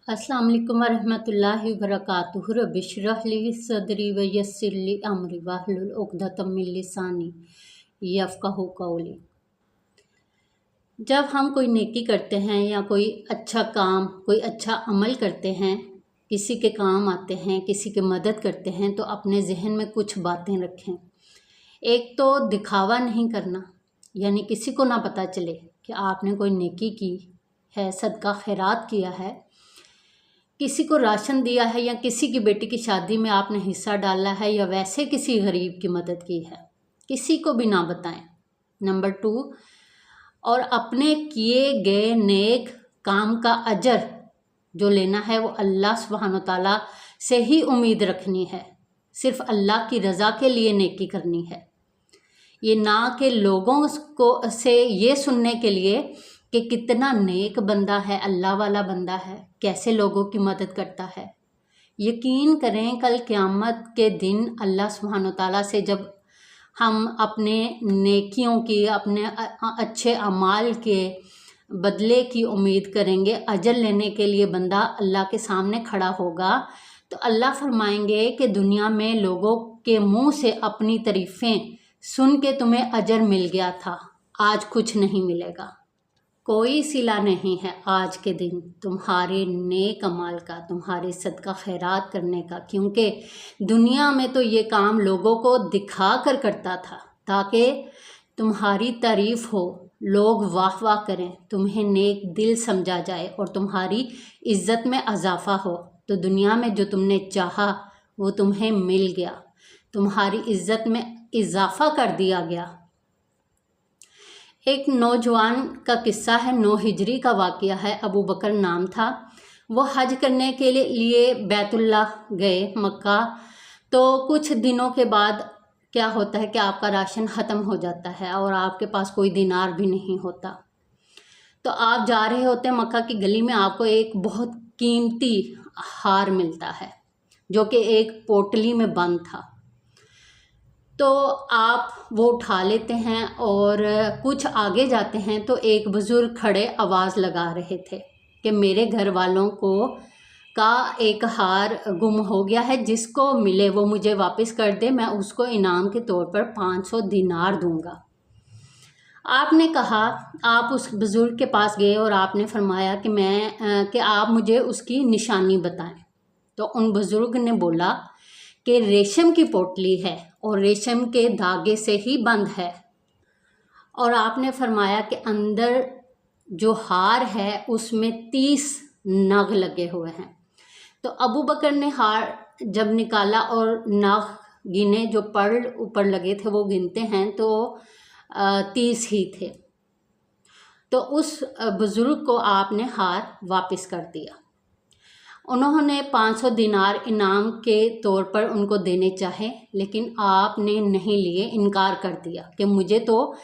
अस्सलाम वालेकुम वरहमतुल्लाहि वबरकातुहू। रब्बि इश्रह ली सदरी व यस्सिर ली अमरी वाहलुल उक़दतम मिन लिसानी यफ़क़हू क़ौली। जब हम कोई नेकी करते हैं या कोई अच्छा काम, कोई अच्छा अमल करते हैं, किसी के काम आते हैं, किसी की मदद करते हैं, तो अपने जहन में कुछ बातें रखें। एक तो दिखावा नहीं करना, यानी किसी को ना पता चले कि आपने कोई नेकी की है, सदका खैरात किया है, किसी को राशन दिया है, या किसी की बेटी की शादी में आपने हिस्सा डाला है, या वैसे किसी गरीब की मदद की है, किसी को भी ना बताएं। नंबर 2, और अपने किए गए नेक काम का अजर जो लेना है वो अल्लाह सुब्हानो ताला से ही उम्मीद रखनी है। सिर्फ अल्लाह की रज़ा के लिए नेकी करनी है, ये ना कि लोगों को से ये सुनने के लिए कि कितना नेक बंदा है, अल्लाह वाला बंदा है, कैसे लोगों की मदद करता है। यकीन करें कल क़यामत के दिन अल्लाह सुब्हानो ताला से जब हम अपने नेकियों की, अपने अच्छे अमाल के बदले की उम्मीद करेंगे, अजर लेने के लिए बंदा अल्लाह के सामने खड़ा होगा, तो अल्लाह फरमाएंगे कि दुनिया में लोगों के मुंह से अपनी तारीफ़ें सुन के तुम्हें अजर मिल गया था, आज कुछ नहीं मिलेगा। कोई सिला नहीं है आज के दिन तुम्हारे नेक अमाल का, तुम्हारे सदका खैरात करने का, क्योंकि दुनिया में तो ये काम लोगों को दिखा कर करता था ताकि तुम्हारी तारीफ़ हो, लोग वाह वाह करें, तुम्हें नेक दिल समझा जाए और तुम्हारी इज़्ज़त में इजाफ़ा हो। तो दुनिया में जो तुमने चाहा वो तुम्हें मिल गया, तुम्हारी इज़्ज़त में इजाफ़ा कर दिया गया। एक नौजवान का किस्सा है, 9 हिजरी का वाक़या है। अबू बकर नाम था। वो हज करने के लिए बैतुल्लाह गए मक्का। तो कुछ दिनों के बाद क्या होता है कि आपका राशन ख़त्म हो जाता है और आपके पास कोई दिनार भी नहीं होता। तो आप जा रहे होते हैं मक्का की गली में, आपको एक बहुत कीमती हार मिलता है जो कि एक पोटली में बंद था। तो आप वो उठा लेते हैं और कुछ आगे जाते हैं तो एक बुज़ुर्ग खड़े आवाज़ लगा रहे थे कि मेरे घर वालों का एक हार गुम हो गया है, जिसको मिले वो मुझे वापस कर दे, मैं उसको इनाम के तौर पर 500 दिनार दूंगा। आपने कहा, आप उस बुज़ुर्ग के पास गए और आपने फरमाया कि आप मुझे उसकी निशानी बताएं। तो उन बुज़ुर्ग ने बोला कि रेशम की पोटली है और रेशम के धागे से ही बंद है, और आपने फरमाया कि अंदर जो हार है उसमें 30 नग लगे हुए हैं। तो अबू बकर ने हार जब निकाला और नग गिने, जो पर्ल ऊपर लगे थे वो गिनते हैं तो 30 ही थे। तो उस बुज़ुर्ग को आपने हार वापस कर दिया। उन्होंने 500 दिनार इनाम के तौर पर उनको देने चाहे, लेकिन आपने नहीं लिए, इनकार कर दिया कि मुझे तो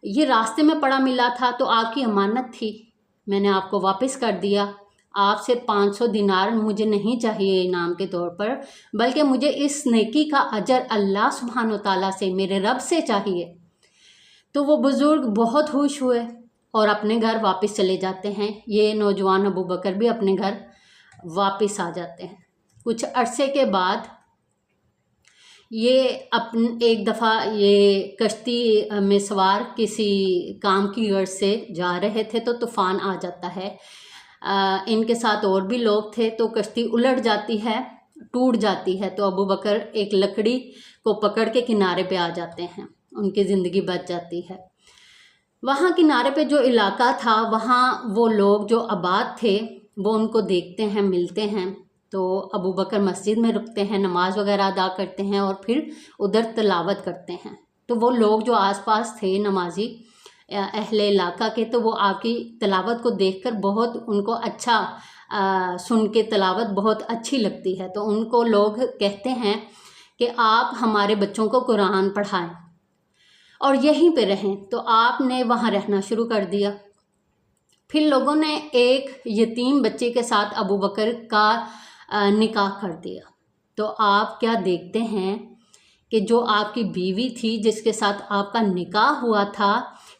ये रास्ते में पड़ा मिला था, तो आपकी अमानत थी, मैंने आपको वापस कर दिया। आपसे 500 दिनार मुझे नहीं चाहिए इनाम के तौर पर, बल्कि मुझे इस नेकी का अजर अल्लाह सुब्हानो ताला से, मेरे रब से चाहिए। तो वो बुज़ुर्ग बहुत खुश हुए और अपने घर वापस चले जाते हैं। ये नौजवान अबू बकर भी अपने घर वापस आ जाते हैं। कुछ अरसे के बाद ये एक दफ़ा ये कश्ती में सवार किसी काम की गर्ज से जा रहे थे तो तूफ़ान आ जाता है। इनके साथ और भी लोग थे, तो कश्ती उलट जाती है, टूट जाती है। तो अबू बकर एक लकड़ी को पकड़ के किनारे पे आ जाते हैं, उनकी ज़िंदगी बच जाती है। वहाँ किनारे पे जो इलाका था, वहाँ वो लोग जो आबाद थे वो उनको देखते हैं, मिलते हैं। तो अबू बकर मस्जिद में रुकते हैं, नमाज वगैरह अदा करते हैं और फिर उधर तिलावत करते हैं। तो वो लोग जो आसपास थे नमाजी अहले इलाका के, तो वो आपकी तिलावत को देखकर बहुत उनको अच्छा सुन के तिलावत बहुत अच्छी लगती है। तो उनको लोग कहते हैं कि आप हमारे बच्चों को कुरान पढ़ाएं और यहीं पे रहें। तो आपने वहाँ रहना शुरू कर दिया। फिर लोगों ने एक यतीम बच्चे के साथ अबू बकर का निकाह कर दिया। तो आप क्या देखते हैं कि जो आपकी बीवी थी जिसके साथ आपका निकाह हुआ था,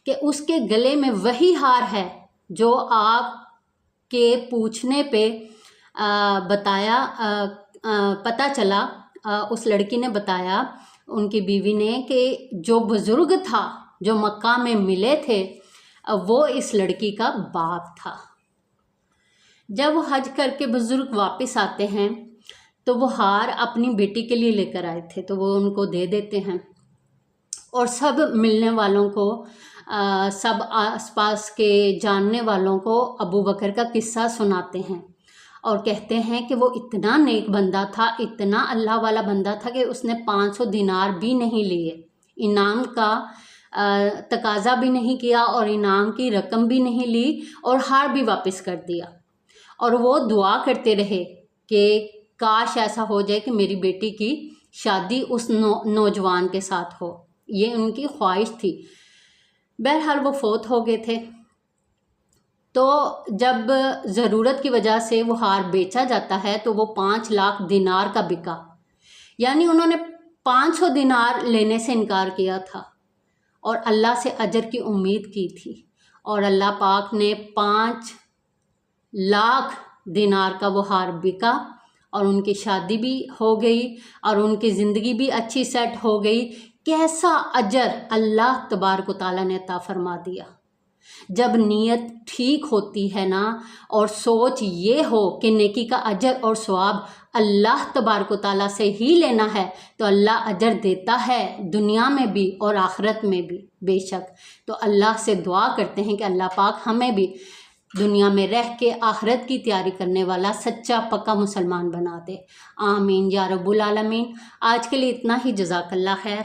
कि उसके गले में वही हार है जो आपके पूछने पे پتہ چلا، اس لڑکی نے بتایا ان کی بیوی نے کہ جو بزرگ تھا جو مکہ میں ملے تھے وہ اس لڑکی کا باپ تھا۔ جب وہ حج کر کے بزرگ واپس آتے ہیں تو وہ ہار اپنی بیٹی کے لیے لے کر آئے تھے تو وہ ان کو دے دیتے ہیں، اور سب ملنے والوں کو، سب آس پاس کے جاننے والوں کو ابو بکر کا قصہ سناتے ہیں اور کہتے ہیں کہ وہ اتنا نیک بندہ تھا، اتنا اللہ والا بندہ تھا کہ اس نے 500 دینار بھی نہیں لیے، انعام کا تقاضا بھی نہیں کیا اور انعام کی رقم بھی نہیں لی، اور ہار بھی واپس کر دیا۔ اور وہ دعا کرتے رہے کہ کاش ایسا ہو جائے کہ میری بیٹی کی شادی اس نوجوان کے ساتھ ہو، یہ ان کی خواہش تھی۔ بہرحال وہ فوت ہو گئے تھے۔ تو جب ضرورت کی وجہ سے وہ ہار بیچا جاتا ہے تو وہ 5 لاکھ دینار کا بکا، یعنی انہوں نے 500 دینار لینے سے انکار کیا تھا اور اللہ سے اجر کی امید کی تھی، اور اللہ پاک نے 5 لاکھ دینار کا وہ ہار بکا اور ان کی شادی بھی ہو گئی اور ان کی زندگی بھی اچھی سیٹ ہو گئی۔ کیسا اجر اللہ تبارک و تعالیٰ نے عطا فرما دیا۔ جب نیت ٹھیک ہوتی ہے نا، اور سوچ یہ ہو کہ نیکی کا اجر اور ثواب اللہ تبارک و تعالیٰ سے ہی لینا ہے تو اللہ اجر دیتا ہے، دنیا میں بھی اور آخرت میں بھی بے شک۔ تو اللہ سے دعا کرتے ہیں کہ اللہ پاک ہمیں بھی دنیا میں رہ کے آخرت کی تیاری کرنے والا سچا پکا مسلمان بنا دے، آمین یا رب العالمین۔ آج کے لیے اتنا ہی، جزاک اللہ خیر۔